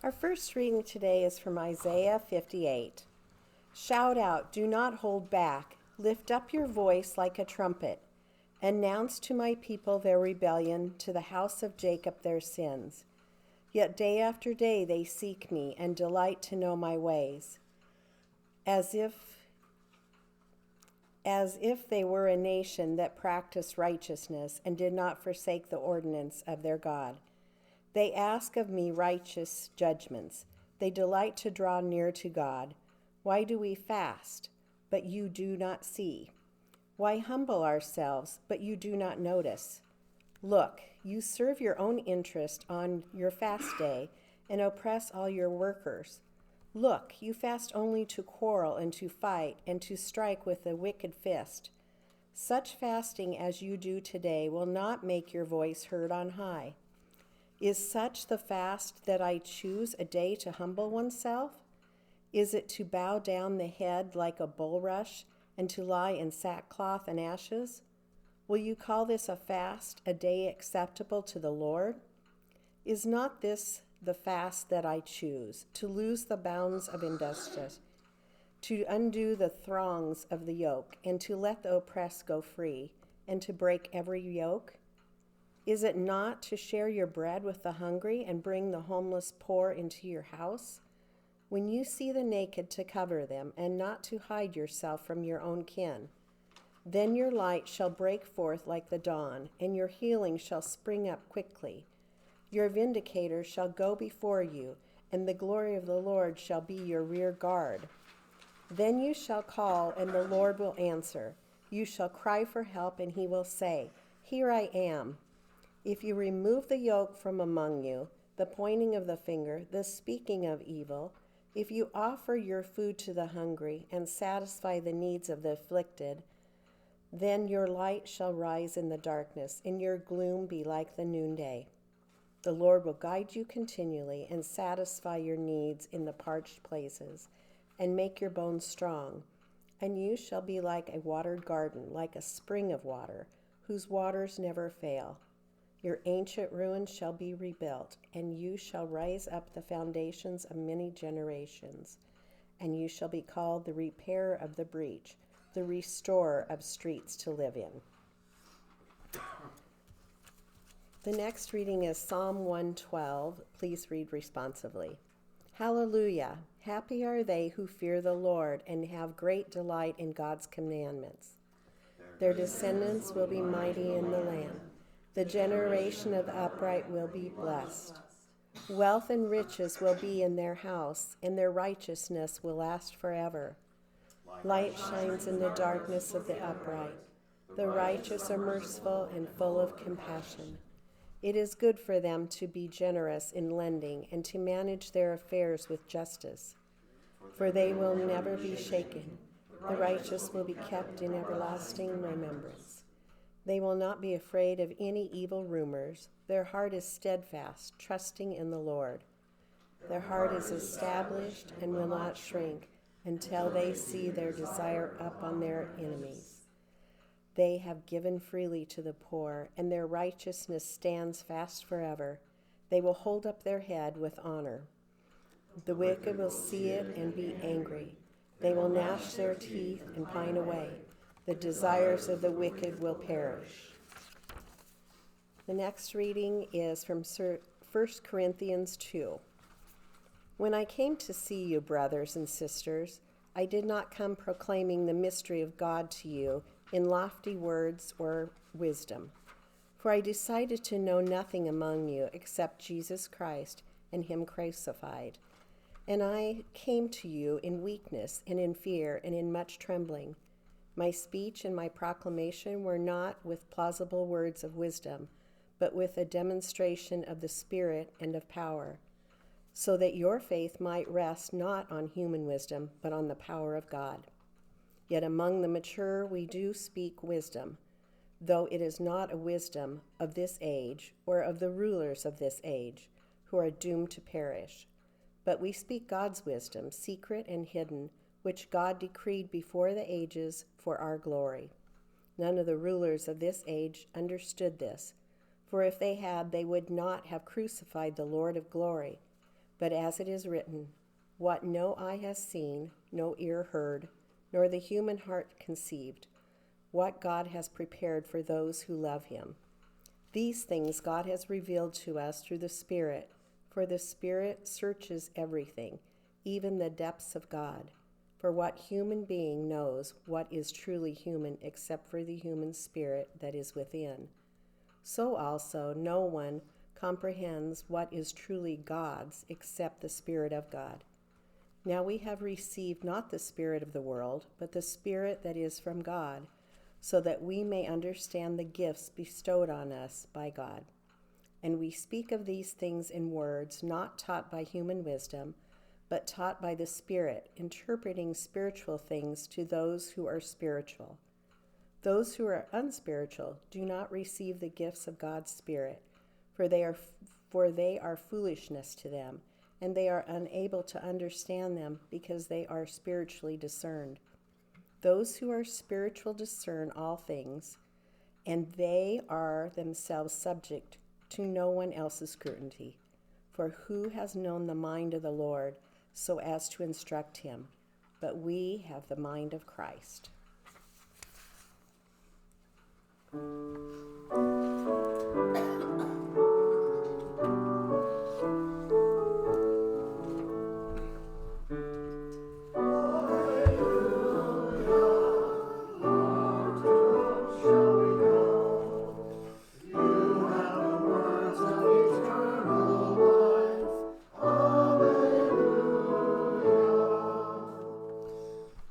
Our first reading today is from Isaiah 58. Shout out, do not hold back. Lift up your voice like a trumpet. Announce to my people their rebellion, to the house of Jacob their sins. Yet day after day they seek me and delight to know my ways, as if they were a nation that practiced righteousness and did not forsake the ordinance of their God. They ask of me righteous judgments. They delight to draw near to God. Why do we fast, but you do not see? Why humble ourselves, but you do not notice? Look, you serve your own interest on your fast day and oppress all your workers. Look, you fast only to quarrel and to fight and to strike with a wicked fist. Such fasting as you do today will not make your voice heard on high. Is such the fast that I choose, a day to humble oneself? Is it to bow down the head like a bulrush and to lie in sackcloth and ashes? Will you call this a fast, a day acceptable to the Lord? Is not this the fast that I choose, to loose the bounds of injustice, to undo the thongs of the yoke, and to let the oppressed go free, and to break every yoke? Is it not to share your bread with the hungry and bring the homeless poor into your house? When you see the naked, to cover them, and not to hide yourself from your own kin. Then your light shall break forth like the dawn, and your healing shall spring up quickly. Your vindicator shall go before you, and the glory of the Lord shall be your rear guard. Then you shall call, and the Lord will answer. You shall cry for help, and he will say, Here I am. If you remove the yoke from among you, the pointing of the finger, the speaking of evil, if you offer your food to the hungry and satisfy the needs of the afflicted, then your light shall rise in the darkness, and your gloom be like the noonday. The Lord will guide you continually and satisfy your needs in the parched places, and make your bones strong. And you shall be like a watered garden, like a spring of water, whose waters never fail. Your ancient ruins shall be rebuilt, and you shall rise up the foundations of many generations. And you shall be called the repairer of the breach, the restorer of streets to live in. The next reading is Psalm 112. Please read responsively. Hallelujah! Happy are they who fear the Lord and have great delight in God's commandments. Their descendants will be mighty in the land. The generation of the upright will be blessed. Wealth and riches will be in their house, and their righteousness will last forever. Light shines in the darkness of the upright. The righteous are merciful and full of compassion. It is good for them to be generous in lending and to manage their affairs with justice, for they will never be shaken. The righteous will be kept in everlasting remembrance. They will not be afraid of any evil rumors. Their heart is steadfast, trusting in the Lord. Their heart is established and will not shrink until they see their desire up on their enemies. They have given freely to the poor, and their righteousness stands fast forever. They will hold up their head with honor. The wicked will see it and be angry. They will gnash their teeth and pine away. The desires of the wicked will perish. The next reading is from 1 Corinthians 2. When I came to see you, brothers and sisters, I did not come proclaiming the mystery of God to you in lofty words or wisdom, for I decided to know nothing among you except Jesus Christ and him crucified. And I came to you in weakness and in fear and in much trembling. My speech and my proclamation were not with plausible words of wisdom, but with a demonstration of the Spirit and of power, so that your faith might rest not on human wisdom, but on the power of God. Yet among the mature we do speak wisdom, though it is not a wisdom of this age or of the rulers of this age, who are doomed to perish. But we speak God's wisdom, secret and hidden, which God decreed before the ages for our glory. None of the rulers of this age understood this, for if they had, they would not have crucified the Lord of glory. But as it is written, what no eye has seen, no ear heard, nor the human heart conceived, what God has prepared for those who love him. These things God has revealed to us through the Spirit, for the Spirit searches everything, even the depths of God. For what human being knows what is truly human except for the human spirit that is within? So also no one comprehends what is truly God's except the Spirit of God. Now we have received not the spirit of the world, but the Spirit that is from God, so that we may understand the gifts bestowed on us by God. And we speak of these things in words not taught by human wisdom, but taught by the Spirit, interpreting spiritual things to those who are spiritual. Those who are unspiritual do not receive the gifts of God's Spirit, for they are foolishness to them, and they are unable to understand them because they are spiritually discerned. Those who are spiritual discern all things, and they are themselves subject to no one else's scrutiny. For who has known the mind of the Lord so as to instruct him? But we have the mind of Christ.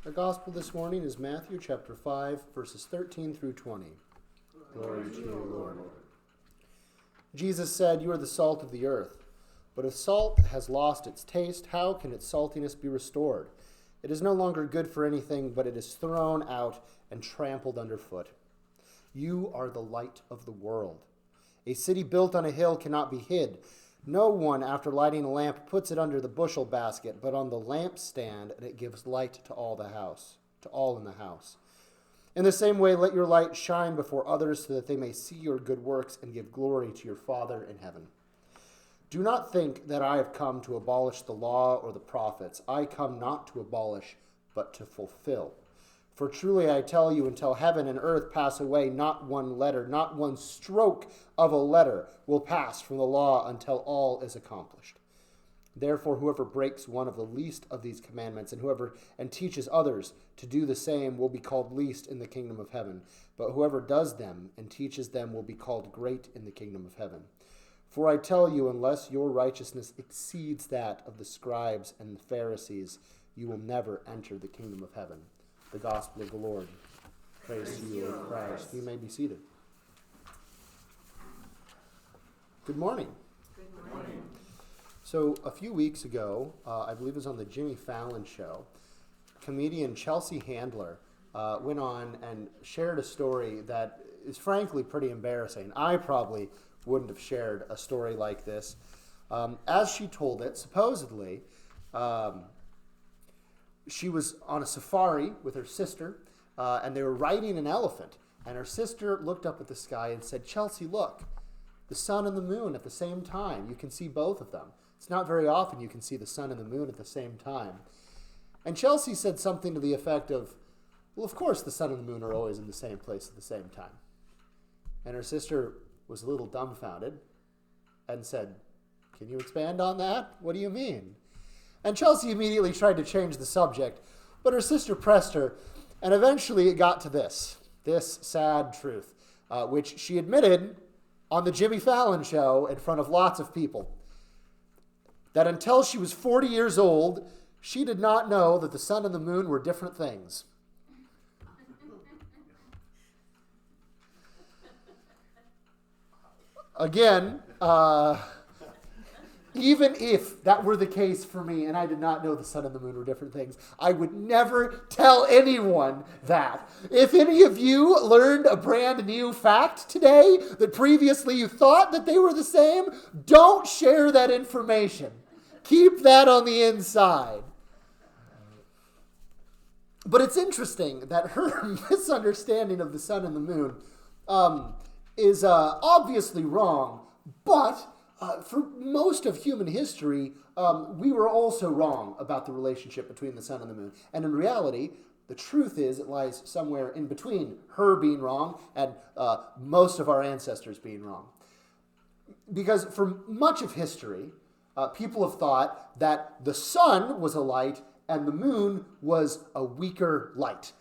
Our gospel this morning is Matthew chapter 5, verses 13 through 20. Glory to you, Lord. Jesus said, "You are the salt of the earth. But if salt has lost its taste, how can its saltiness be restored? It is no longer good for anything, but it is thrown out and trampled underfoot. You are the light of the world. A city built on a hill cannot be hid. No one, after lighting a lamp, puts it under the bushel basket, but on the lampstand, and it gives light to all in the house. In the same way, let your light shine before others so that they may see your good works and give glory to your Father in heaven. Do not think that I have come to abolish the law or the prophets. I come not to abolish, but to fulfill. For truly I tell you, until heaven and earth pass away, not one letter, not one stroke of a letter will pass from the law until all is accomplished. Therefore, whoever breaks one of the least of these commandments and teaches others to do the same will be called least in the kingdom of heaven. But whoever does them and teaches them will be called great in the kingdom of heaven. For I tell you, unless your righteousness exceeds that of the scribes and the Pharisees, you will never enter the kingdom of heaven." The gospel of the Lord. Praise to you, O Christ. You may be seated. Good morning. Good morning. So a few weeks ago, I believe it was on the Jimmy Fallon show, comedian Chelsea Handler went on and shared a story that is frankly pretty embarrassing. I probably wouldn't have shared a story like this. As she told it, supposedly, she was on a safari with her sister, and they were riding an elephant. And her sister looked up at the sky and said, "Chelsea, look, the sun and the moon at the same time. You can see both of them. It's not very often you can see the sun and the moon at the same time." And Chelsea said something to the effect of, "Well, of course the sun and the moon are always in the same place at the same time." And her sister was a little dumbfounded and said, "Can you expand on that? What do you mean?" And Chelsea immediately tried to change the subject, but her sister pressed her, and eventually it got to this sad truth, which she admitted on the Jimmy Fallon show in front of lots of people, that until she was 40 years old, she did not know that the sun and the moon were different things. Again, even if that were the case for me and I did not know the sun and the moon were different things, I would never tell anyone that. If any of you learned a brand new fact today that previously you thought that they were the same, don't share that information. Keep that on the inside. But it's interesting that her misunderstanding of the sun and the moon is obviously wrong, but for most of human history, we were also wrong about the relationship between the sun and the moon. And in reality, the truth is it lies somewhere in between her being wrong and most of our ancestors being wrong. Because for much of history, people have thought that the sun was a light and the moon was a weaker light,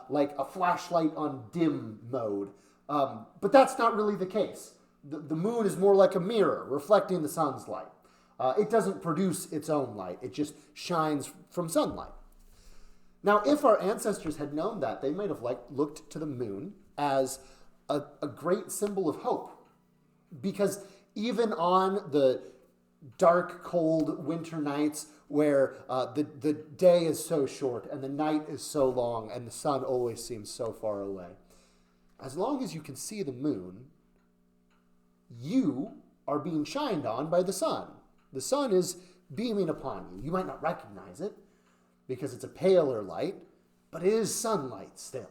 like a flashlight on dim mode. But that's not really the case. The moon is more like a mirror reflecting the sun's light. It doesn't produce its own light. It just shines from sunlight. Now, if our ancestors had known that, they might have looked to the moon as a great symbol of hope. Because even on the dark, cold winter nights where the day is so short and the night is so long and the sun always seems so far away, as long as you can see the moon, you are being shined on by the sun. The sun is beaming upon you. You might not recognize it because it's a paler light, but it is sunlight still.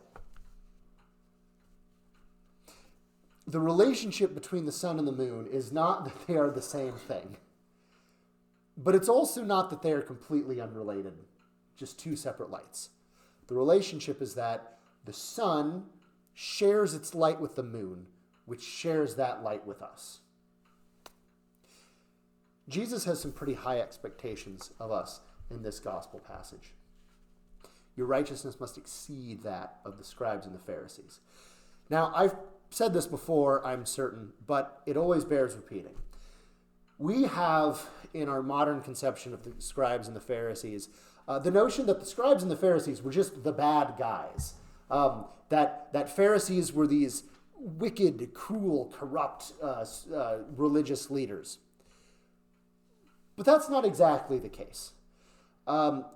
The relationship between the sun and the moon is not that they are the same thing, but it's also not that they are completely unrelated, just two separate lights. The relationship is that the sun shares its light with the moon, which shares that light with us. Jesus has some pretty high expectations of us in this gospel passage. Your righteousness must exceed that of the scribes and the Pharisees. Now, I've said this before, I'm certain, but it always bears repeating. We have, in our modern conception of the scribes and the Pharisees, the notion that the scribes and the Pharisees were just the bad guys. That Pharisees were these wicked, cruel, corrupt religious leaders. But that's not exactly the case.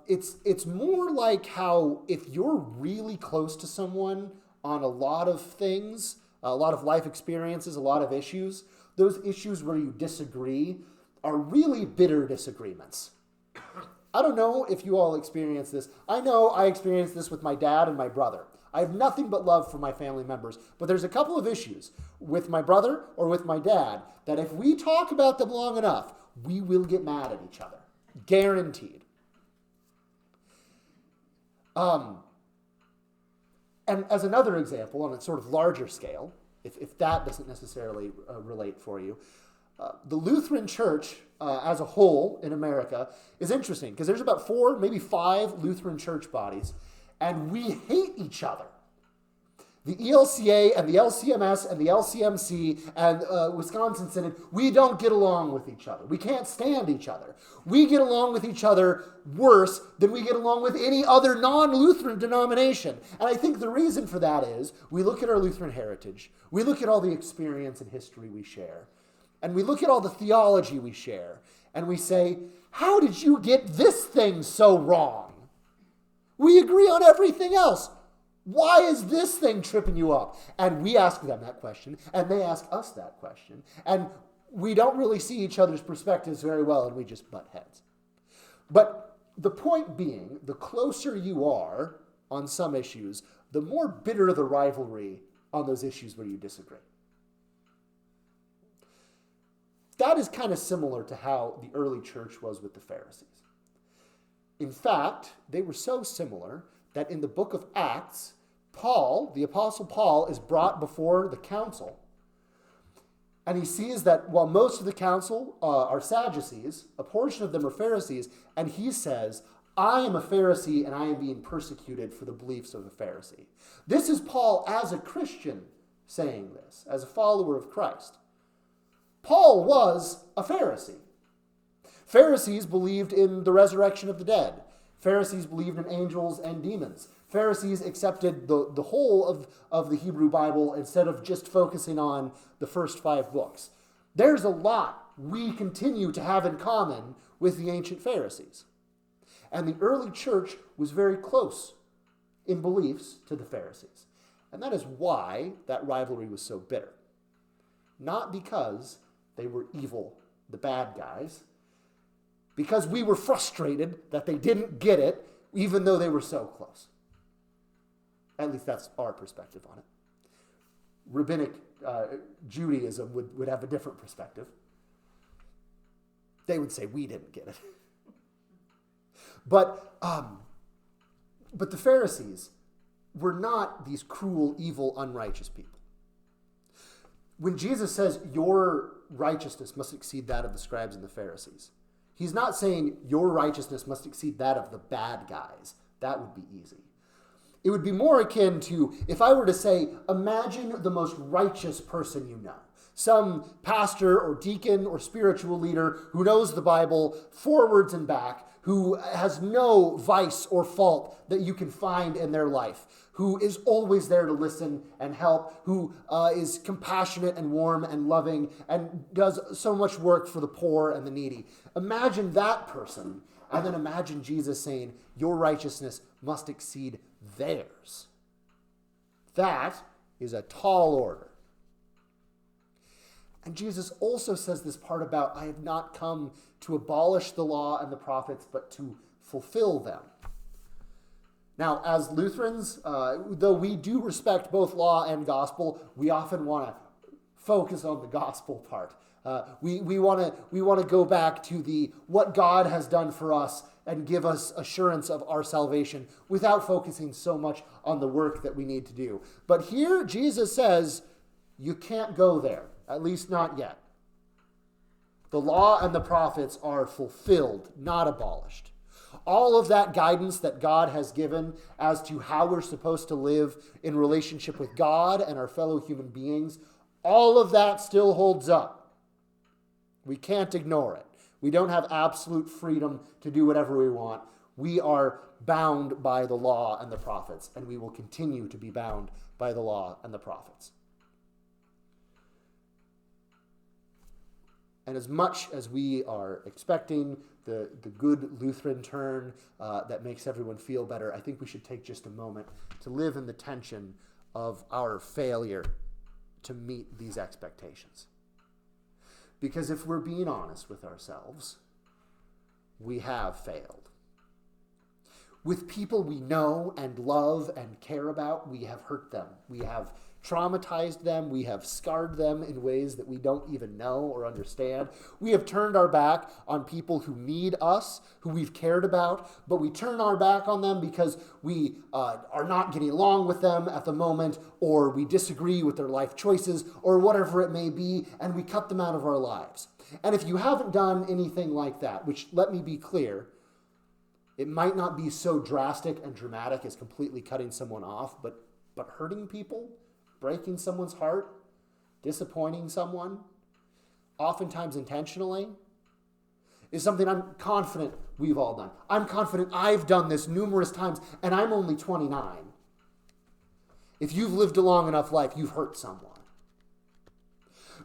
It's more like how if you're really close to someone on a lot of things, a lot of life experiences, a lot of issues, those issues where you disagree are really bitter disagreements. I don't know if you all experience this. I know I experienced this with my dad and my brother. I have nothing but love for my family members, but there's a couple of issues with my brother or with my dad that if we talk about them long enough, we will get mad at each other. Guaranteed. And as another example, on a sort of larger scale, if that doesn't necessarily relate for you, the Lutheran Church as a whole in America is interesting because there's about 4, maybe 5 Lutheran church bodies, and we hate each other. The ELCA and the LCMS and the LCMC and Wisconsin Synod, we don't get along with each other. We can't stand each other. We get along with each other worse than we get along with any other non-Lutheran denomination. And I think the reason for that is we look at our Lutheran heritage, we look at all the experience and history we share, and we look at all the theology we share, and we say, how did you get this thing so wrong? We agree on everything else. Why is this thing tripping you up? And we ask them that question, and they ask us that question. And we don't really see each other's perspectives very well, and we just butt heads. But the point being, the closer you are on some issues, the more bitter the rivalry on those issues where you disagree. That is kind of similar to how the early church was with the Pharisees. In fact, they were so similar that in the book of Acts, Paul, the Apostle Paul, is brought before the council. And he sees that while most of the council are Sadducees, a portion of them are Pharisees, and he says, I am a Pharisee and I am being persecuted for the beliefs of a Pharisee. This is Paul as a Christian saying this, as a follower of Christ. Paul was a Pharisee. Pharisees believed in the resurrection of the dead. Pharisees believed in angels and demons. Pharisees accepted the whole of the Hebrew Bible instead of just focusing on the first 5 books. There's a lot we continue to have in common with the ancient Pharisees. And the early church was very close in beliefs to the Pharisees. And that is why that rivalry was so bitter. Not because they were evil, the bad guys, because we were frustrated that they didn't get it, even though they were so close. At least that's our perspective on it. Rabbinic Judaism would have a different perspective. They would say, we didn't get it. But the Pharisees were not these cruel, evil, unrighteous people. When Jesus says your righteousness must exceed that of the scribes and the Pharisees, he's not saying your righteousness must exceed that of the bad guys. That would be easy. It would be more akin to if I were to say, imagine the most righteous person you know. Some pastor or deacon or spiritual leader who knows the Bible forwards and back, who has no vice or fault that you can find in their life, who is always there to listen and help, who is compassionate and warm and loving and does so much work for the poor and the needy. Imagine that person, and then imagine Jesus saying, your righteousness must exceed theirs. That is a tall order. And Jesus also says this part about, I have not come to abolish the law and the prophets, but to fulfill them. Now, as Lutherans, though we do respect both law and gospel, we often want to focus on the gospel part. We want to go back to what God has done for us and give us assurance of our salvation without focusing so much on the work that we need to do. But here Jesus says, you can't go there. At least not yet. The law and the prophets are fulfilled, not abolished. All of that guidance that God has given as to how we're supposed to live in relationship with God and our fellow human beings, all of that still holds up. We can't ignore it. We don't have absolute freedom to do whatever we want. We are bound by the law and the prophets, and we will continue to be bound by the law and the prophets. And as much as we are expecting the good Lutheran turn that makes everyone feel better, I think we should take just a moment to live in the tension of our failure to meet these expectations. Because if we're being honest with ourselves, we have failed. With people we know and love and care about, we have hurt them. We have traumatized them. We have scarred them in ways that we don't even know or understand. We have turned our back on people who need us, who we've cared about, but we turn our back on them because we are not getting along with them at the moment, or we disagree with their life choices, or whatever it may be, and we cut them out of our lives. And if you haven't done anything like that, which, let me be clear, it might not be so drastic and dramatic as completely cutting someone off, but hurting people, breaking someone's heart, disappointing someone, oftentimes intentionally, is something I'm confident we've all done. I'm confident I've done this numerous times, and I'm only 29. If you've lived a long enough life, you've hurt someone.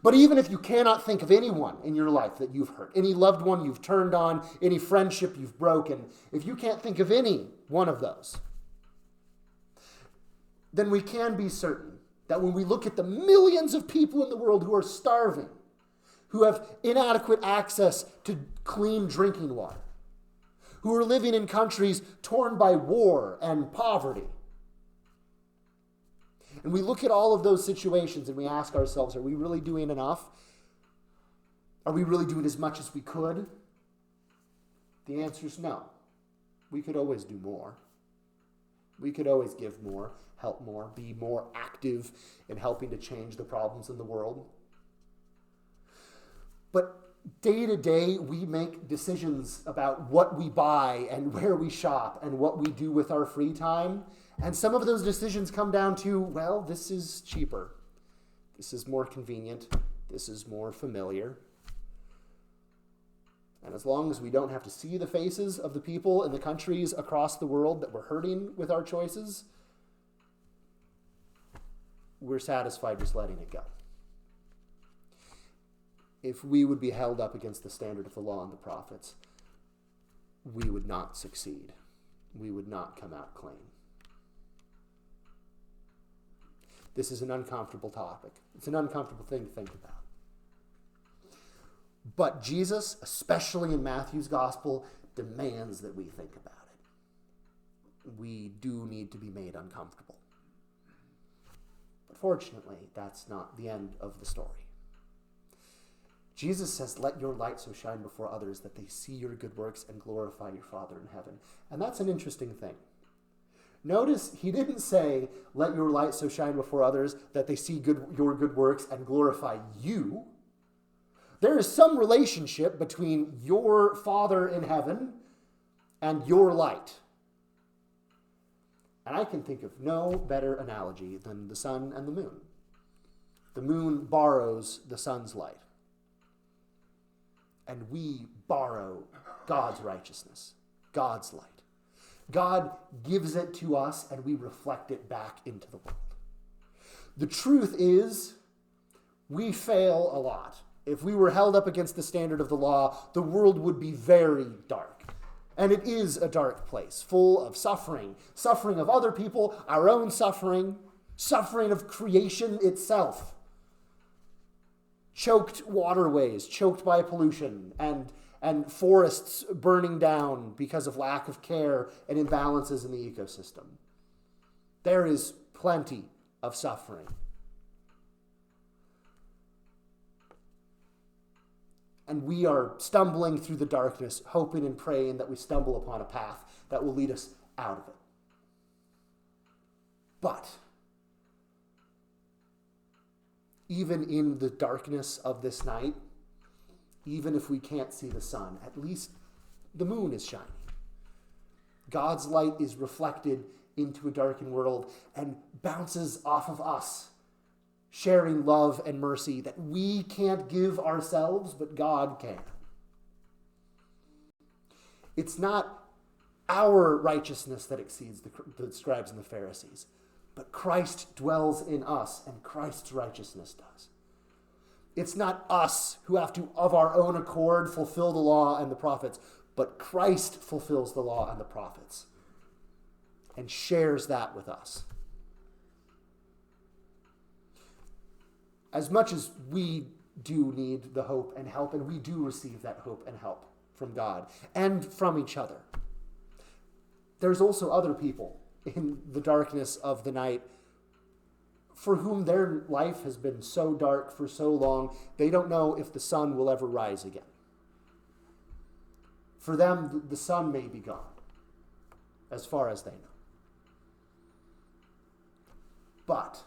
But even if you cannot think of anyone in your life that you've hurt, any loved one you've turned on, any friendship you've broken, if you can't think of any one of those, then we can be certain that when we look at the millions of people in the world who are starving, who have inadequate access to clean drinking water, who are living in countries torn by war and poverty, and we look at all of those situations and we ask ourselves, are we really doing enough? Are we really doing as much as we could? The answer is no. We could always do more. We could always give more, help more, be more active in helping to change the problems in the world. But day to day, we make decisions about what we buy and where we shop and what we do with our free time. And some of those decisions come down to, well, this is cheaper. This is more convenient. This is more familiar. And as long as we don't have to see the faces of the people in the countries across the world that we're hurting with our choices, we're satisfied just letting it go. If we would be held up against the standard of the law and the prophets, we would not succeed. We would not come out clean. This is an uncomfortable topic. It's an uncomfortable thing to think about. But Jesus, especially in Matthew's gospel, demands that we think about it. We do need to be made uncomfortable. But fortunately, that's not the end of the story. Jesus says, let your light so shine before others that they see your good works and glorify your Father in heaven. And that's an interesting thing. Notice he didn't say, let your light so shine before others that they see your good works and glorify you. There is some relationship between your Father in heaven and your light. And I can think of no better analogy than the sun and the moon. The moon borrows the sun's light. And we borrow God's righteousness, God's light. God gives it to us and we reflect it back into the world. The truth is, we fail a lot. If we were held up against the standard of the law, the world would be very dark. And it is a dark place, full of suffering. Suffering of other people, our own suffering, suffering of creation itself. Choked waterways, choked by pollution, and forests burning down because of lack of care and imbalances in the ecosystem. There is plenty of suffering. And we are stumbling through the darkness, hoping and praying that we stumble upon a path that will lead us out of it. But even in the darkness of this night, even if we can't see the sun, at least the moon is shining. God's light is reflected into a darkened world and bounces off of us, sharing love and mercy that we can't give ourselves, but God can. It's not our righteousness that exceeds the scribes and the Pharisees, but Christ dwells in us, and Christ's righteousness does. It's not us who have to, of our own accord, fulfill the law and the prophets, but Christ fulfills the law and the prophets and shares that with us. As much as we do need the hope and help, and we do receive that hope and help from God and from each other, there's also other people in the darkness of the night for whom their life has been so dark for so long, they don't know if the sun will ever rise again. For them, the sun may be gone, as far as they know. But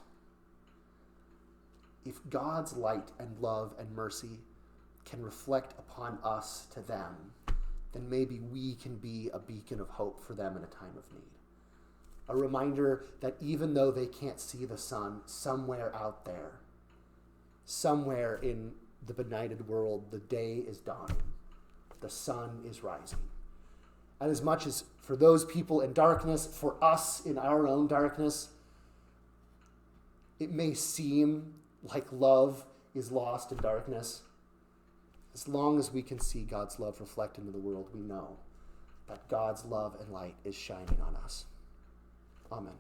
if God's light and love and mercy can reflect upon us to them, then maybe we can be a beacon of hope for them in a time of need. A reminder that even though they can't see the sun, somewhere out there, somewhere in the benighted world, the day is dawning. The sun is rising. And as much as for those people in darkness, for us in our own darkness, it may seem like love is lost in darkness. As long as we can see God's love reflect into the world, we know that God's love and light is shining on us. Amen.